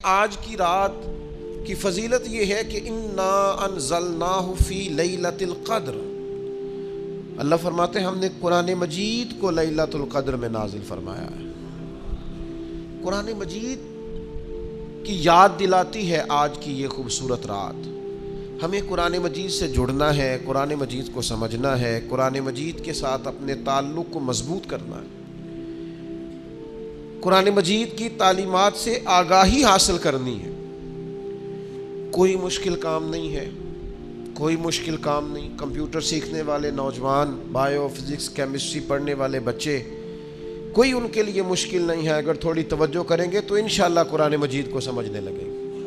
آج کی رات کی فضیلت یہ ہے کہ انا انزلناہ فی لیلۃ القدر۔ اللہ فرماتے ہیں ہم نے قرآن مجید کو لیلۃ القدر میں نازل فرمایا ہے۔ قرآن مجید کی یاد دلاتی ہے آج کی یہ خوبصورت رات۔ ہمیں قرآن مجید سے جڑنا ہے، قرآن مجید کو سمجھنا ہے، قرآن مجید کے ساتھ اپنے تعلق کو مضبوط کرنا ہے، قرآن مجید کی تعلیمات سے آگاہی حاصل کرنی ہے۔ کوئی مشکل کام نہیں ہے، کوئی مشکل کام نہیں۔ کمپیوٹر سیکھنے والے نوجوان، بایو فزکس کیمسٹری پڑھنے والے بچے، کوئی ان کے لیے مشکل نہیں ہے۔ اگر تھوڑی توجہ کریں گے تو انشاءاللہ قرآن مجید کو سمجھنے لگیں گے۔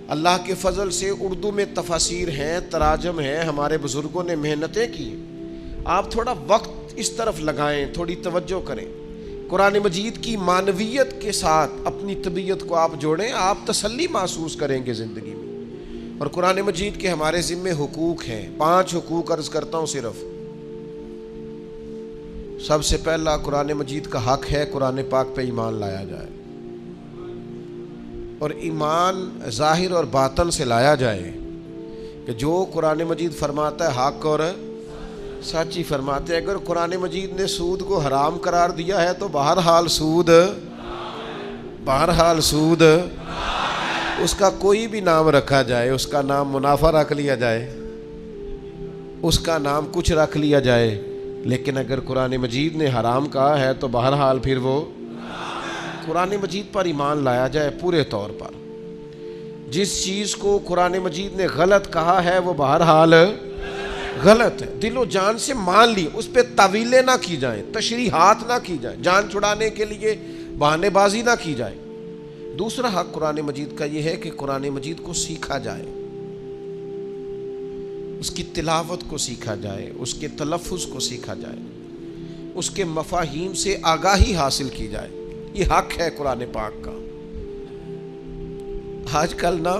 اللہ کے فضل سے اردو میں تفاسیر ہیں، تراجم ہیں، ہمارے بزرگوں نے محنتیں کی۔ آپ تھوڑا وقت اس طرف لگائیں، تھوڑی توجہ کریں، قرآن مجید کی معنویت کے ساتھ اپنی طبیعت کو آپ جوڑیں، آپ تسلی محسوس کریں گے زندگی میں۔ اور قرآن مجید کے ہمارے ذمے حقوق ہیں، 5 حقوق عرض کرتا ہوں صرف۔ سب سے پہلا قرآن مجید کا حق ہے قرآن پاک پہ ایمان لایا جائے، اور ایمان ظاہر اور باطن سے لایا جائے کہ جو قرآن مجید فرماتا ہے حق اور سچ ہی فرماتے ہیں۔ اگر قرآن مجید نے سود کو حرام قرار دیا ہے تو بہرحال سود اس کا کوئی بھی نام رکھا جائے، اس کا نام منافع رکھ لیا جائے، اس کا نام کچھ رکھ لیا جائے، لیکن اگر قرآن مجید نے حرام کہا ہے تو بہرحال پھر وہ قرآن مجید پر ایمان لایا جائے پورے طور پر۔ جس چیز کو قرآن مجید نے غلط کہا ہے وہ بہرحال غلط ہے، دل و جان سے مان لی، اس پہ تعویلیں نہ کی جائیں، تشریحات نہ کی جائیں، جان چھڑانے کے لیے بہانے بازی نہ کی جائے۔ دوسرا حق قرآن مجید کا یہ ہے کہ قرآن مجید کو سیکھا جائے، اس کی تلاوت کو سیکھا جائے، اس کے تلفظ کو سیکھا جائے، اس کے مفاہیم سے آگاہی حاصل کی جائے۔ یہ حق ہے قرآن پاک کا۔ آج کل نا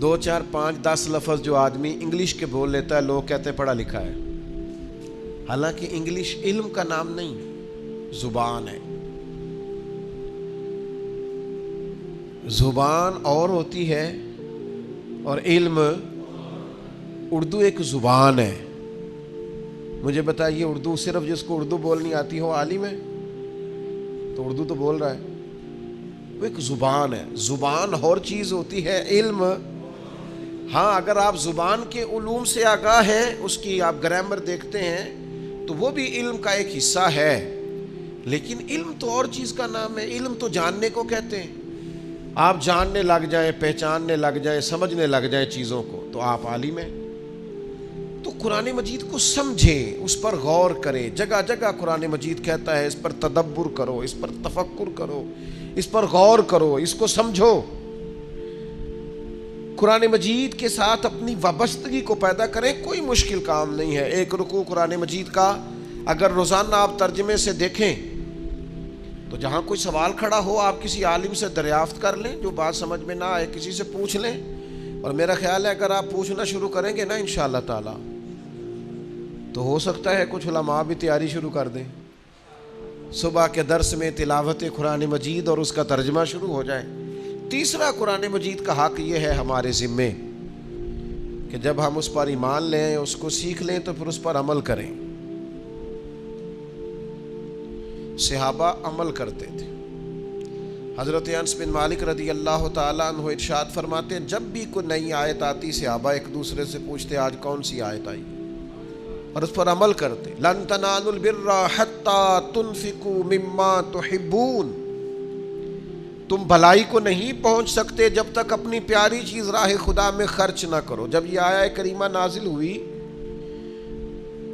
2 4 5 10 لفظ جو آدمی انگلش کے بول لیتا ہے، لوگ کہتے ہیں پڑھا لکھا ہے، حالانکہ انگلش علم کا نام نہیں، زبان ہے۔ زبان اور ہوتی ہے اور علم، اردو ایک زبان ہے۔ مجھے بتائیے، اردو صرف جس کو اردو بولنی آتی ہو عالم ہے؟ تو اردو تو بول رہا ہے، وہ ایک زبان ہے۔ زبان اور چیز ہوتی ہے، علم ہاں اگر آپ زبان کے علوم سے آگاہ ہیں، اس کی آپ گرامر دیکھتے ہیں تو وہ بھی علم کا ایک حصہ ہے، لیکن علم تو اور چیز کا نام ہے۔ علم تو جاننے کو کہتے ہیں۔ آپ جاننے لگ جائیں، پہچاننے لگ جائیں، سمجھنے لگ جائیں چیزوں کو تو آپ عالم ہیں۔ تو قرآن مجید کو سمجھیں، اس پر غور کریں۔ جگہ جگہ قرآن مجید کہتا ہے اس پر تدبر کرو، اس پر تفکر کرو، اس پر غور کرو، اس کو سمجھو۔ قرآن مجید کے ساتھ اپنی وابستگی کو پیدا کریں، کوئی مشکل کام نہیں ہے۔ ایک رکوع قرآن مجید کا اگر روزانہ آپ ترجمے سے دیکھیں تو جہاں کوئی سوال کھڑا ہو آپ کسی عالم سے دریافت کر لیں، جو بات سمجھ میں نہ آئے کسی سے پوچھ لیں، اور میرا خیال ہے اگر آپ پوچھنا شروع کریں گے نا انشاءاللہ تعالی تو ہو سکتا ہے کچھ علماء بھی تیاری شروع کر دیں، صبح کے درس میں تلاوت قرآن مجید اور اس کا ترجمہ شروع ہو جائے۔ تیسرا قرآن مجید کا حق یہ ہے ہمارے ذمے کہ جب ہم اس پر ایمان لیں، اس کو سیکھ لیں تو پھر اس پر عمل کریں۔ صحابہ عمل کرتے تھے۔ حضرت انس بن مالک رضی اللہ تعالیٰ عنہ ارشاد فرماتے ہیں جب بھی کوئی نئی آیت آتی صحابہ ایک دوسرے سے پوچھتے آج کون سی آیت آئی، اور اس پر عمل کرتے۔ لن تنالوا البر حتى تنفقوا مما تحبون، تم بھلائی کو نہیں پہنچ سکتے جب تک اپنی پیاری چیز راہ خدا میں خرچ نہ کرو۔ جب یہ آیت کریمہ نازل ہوئی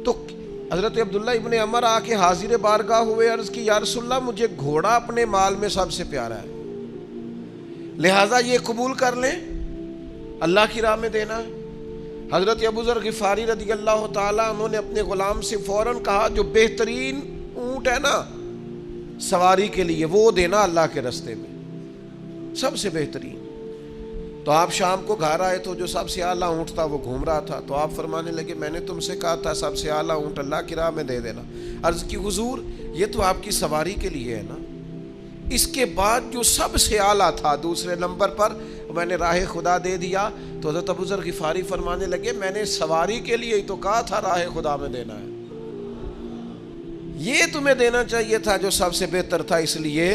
تو حضرت عبداللہ ابن عمر آ کے حاضر بارگاہ ہوئے، عرض کی یا رسول اللہ مجھے گھوڑا اپنے مال میں سب سے پیارا ہے، لہٰذا یہ قبول کر لیں، اللہ کی راہ میں دینا ہے۔ حضرت ابو ذر غفاری رضی اللہ تعالیٰ عنہ نے اپنے غلام سے فوراً کہا جو بہترین اونٹ ہے نا سواری کے لیے وہ دینا اللہ کے راستے میں، سب سے بہترین۔ تو آپ شام کو گھر آئے تو جو سب سے اعلیٰ اونٹ تھا وہ گھوم رہا تھا، تو آپ فرمانے لگے میں نے تم سے کہا تھا سب سے اعلیٰ اونٹ اللہ کی راہ میں دے دینا۔ عرض کی حضور یہ تو آپ کی سواری کے لیے ہے نا، اس کے بعد جو سب سے اعلیٰ تھا دوسرے نمبر پر میں نے راہ خدا دے دیا، تو حضرت ابو ذر غفاری فرمانے لگے میں نے سواری کے لیے ہی تو کہا تھا راہ خدا میں دینا ہے، یہ تمہیں دینا چاہیے تھا جو سب سے بہتر تھا، اس لیے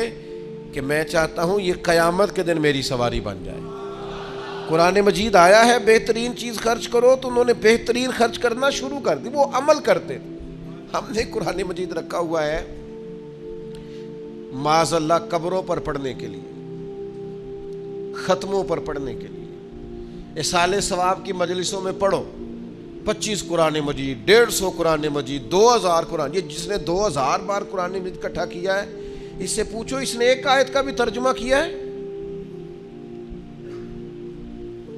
کہ میں چاہتا ہوں یہ قیامت کے دن میری سواری بن جائے۔ قرآن مجید آیا ہے بہترین چیز خرچ کرو، تو انہوں نے بہترین خرچ کرنا شروع کر دی، وہ عمل کرتے۔ ہم نے قرآن مجید رکھا ہوا ہے معاذ اللہ قبروں پر پڑھنے کے لیے، ختموں پر پڑھنے کے لیے، اصالِ ثواب کی مجلسوں میں پڑھو 25 قرآن مجید، 150 قرآن مجید، 2000 قرآن، یہ جس نے 2000 بار قرآن مجید اکٹھا کیا ہے اس سے پوچھو اس نے ایک آیت کا بھی ترجمہ کیا ہے؟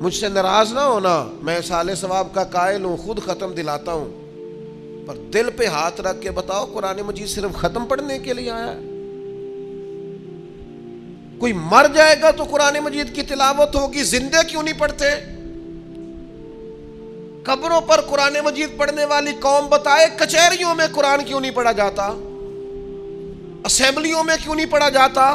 مجھ سے ناراض نہ ہونا، میں اصالِ ثواب کا قائل ہوں، خود ختم دلاتا ہوں، پر دل پہ ہاتھ رکھ کے بتاؤ قرآن مجید صرف ختم پڑھنے کے لیے آیا ہے؟ کوئی مر جائے گا تو قرآن مجید کی تلاوت ہوگی، زندے کیوں نہیں پڑھتے؟ قبروں پر قرآن مجید پڑھنے والی قوم بتائے کچہریوں میں قرآن کیوں نہیں پڑھا جاتا؟ اسمبلیوں میں کیوں نہیں پڑھا جاتا؟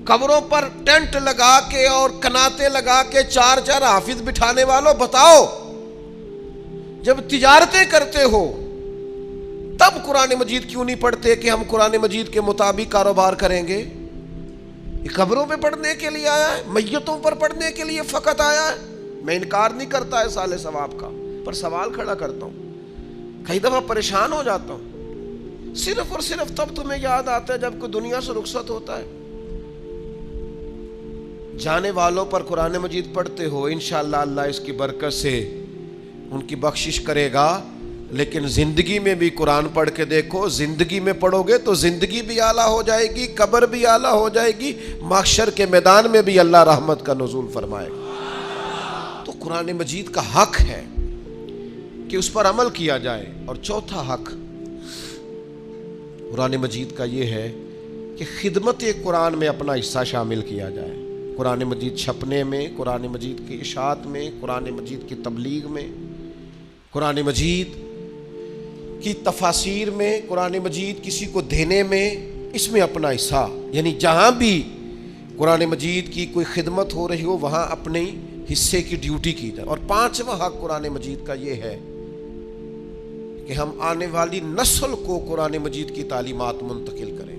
قبروں پر ٹینٹ لگا کے اور کناتے لگا کے 4 حافظ بٹھانے والوں بتاؤ، جب تجارتیں کرتے ہو تب قرآن مجید کیوں نہیں پڑھتے کہ ہم قرآن مجید کے مطابق کاروبار کریں گے؟ یہ قبروں پہ پڑھنے کے لیے آیا ہے، میتوں پر پڑھنے کے لیے فقط آیا ہے۔ میں انکار نہیں کرتا اصالِ ثواب کا، پر سوال کھڑا کرتا ہوں، کئی دفعہ پریشان ہو جاتا ہوں، صرف اور صرف تب تمہیں یاد آتا ہے جب کوئی دنیا سے رخصت ہوتا ہے۔ جانے والوں پر قرآن مجید پڑھتے ہو، انشاءاللہ اللہ اس کی برکت سے ان کی بخشش کرے گا، لیکن زندگی میں بھی قرآن پڑھ کے دیکھو، زندگی میں پڑھو گے تو زندگی بھی اعلیٰ ہو جائے گی، قبر بھی اعلیٰ ہو جائے گی، محشر کے میدان میں بھی اللہ رحمت کا نزول فرمائے گا۔ تو قرآن مجید کا حق ہے کہ اس پر عمل کیا جائے۔ اور چوتھا حق قرآن مجید کا یہ ہے کہ خدمت قرآن میں اپنا حصہ شامل کیا جائے، قرآن مجید چھپنے میں، قرآن مجید کی اشاعت میں، قرآن مجید کی تبلیغ میں، قرآن مجید کی تفاسیر میں، قرآن مجید کسی کو دینے میں، اس میں اپنا حصہ، یعنی جہاں بھی قرآن مجید کی کوئی خدمت ہو رہی ہو وہاں اپنے حصے کی ڈیوٹی کی جائے۔ اور پانچواں حق قرآن مجید کا یہ ہے کہ ہم آنے والی نسل کو قرآن مجید کی تعلیمات منتقل کریں۔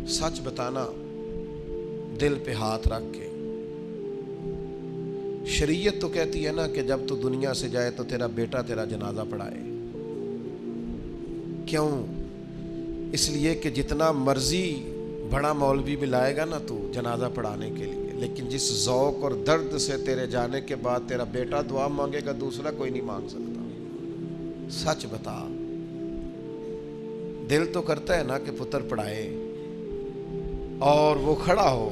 سچ بتانا، دل پہ ہاتھ رکھ کے، شریعت تو کہتی ہے نا کہ جب تو دنیا سے جائے تو تیرا بیٹا تیرا جنازہ پڑھائے۔ کیوں؟ اس لیے کہ جتنا مرضی بڑا مولوی بھی لائے گا نا تو جنازہ پڑھانے کے لیے، لیکن جس ذوق اور درد سے تیرے جانے کے بعد تیرا بیٹا دعا مانگے گا دوسرا کوئی نہیں مانگ سکتا۔ سچ بتا، دل تو کرتا ہے نا کہ پتر پڑھائے اور وہ کھڑا ہو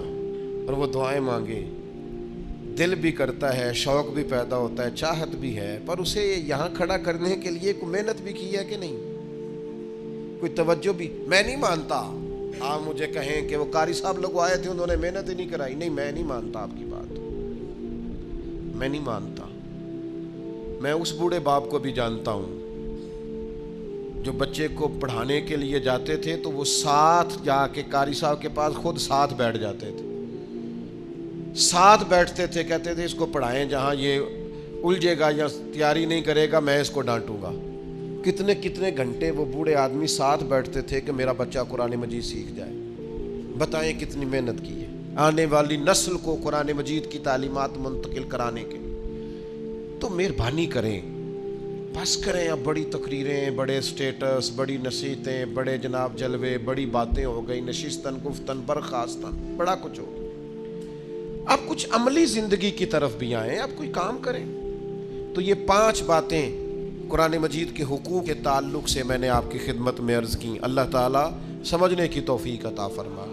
اور وہ دعائیں مانگے، دل بھی کرتا ہے، شوق بھی پیدا ہوتا ہے، چاہت بھی ہے، پر اسے یہاں کھڑا کرنے کے لیے کوئی محنت بھی کی ہے کہ نہیں، کوئی توجہ بھی۔ میں نہیں مانتا آپ مجھے کہیں کہ وہ قاری صاحب لوگ آئے تھے انہوں نے محنت ہی نہیں کرائی، نہیں، میں نہیں مانتا آپ کی بات، میں نہیں مانتا۔ میں اس بوڑھے باپ کو بھی جانتا ہوں جو بچے کو پڑھانے کے لیے جاتے تھے تو وہ ساتھ جا کے قاری صاحب کے پاس خود ساتھ بیٹھ جاتے تھے، ساتھ بیٹھتے تھے، کہتے تھے اس کو پڑھائیں، جہاں یہ الجھے گا یا تیاری نہیں کرے گا میں اس کو ڈانٹوں گا۔ کتنے کتنے گھنٹے وہ بوڑھے آدمی ساتھ بیٹھتے تھے کہ میرا بچہ قرآن مجید سیکھ جائے۔ بتائیں کتنی محنت کی ہے آنے والی نسل کو قرآن مجید کی تعلیمات منتقل کرانے کے لیے۔ تو مہربانی کریں، بس کریں، اب بڑی تقریریں، بڑے سٹیٹس، بڑی نصیحتیں، بڑے جناب جلوے، بڑی باتیں ہو گئی، نشستن گفتن برخاستن، بڑا کچھ ہو گیا۔ اب کچھ عملی زندگی کی طرف بھی آئیں، اب کوئی کام کریں۔ تو یہ 5 باتیں قرآن مجید کے حقوق کے تعلق سے میں نے آپ کی خدمت میں عرض کی۔ اللہ تعالیٰ سمجھنے کی توفیق عطا فرما۔